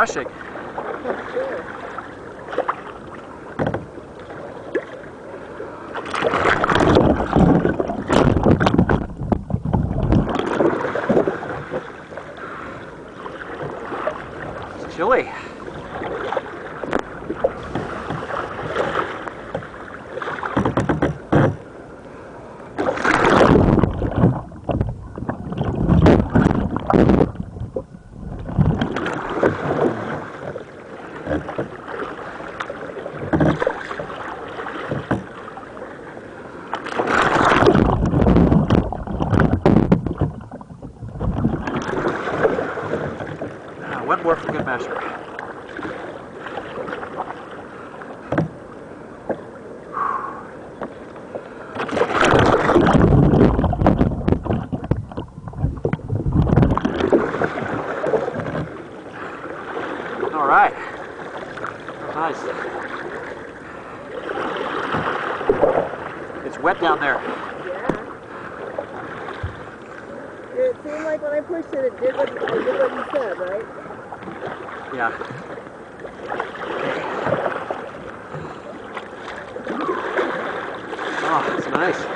refreshing. It's chilly. One more for good measure. All right. Nice. It's wet down there. Yeah. It seemed like when I pushed it, it did what you said, right? Yeah. Oh, it's nice.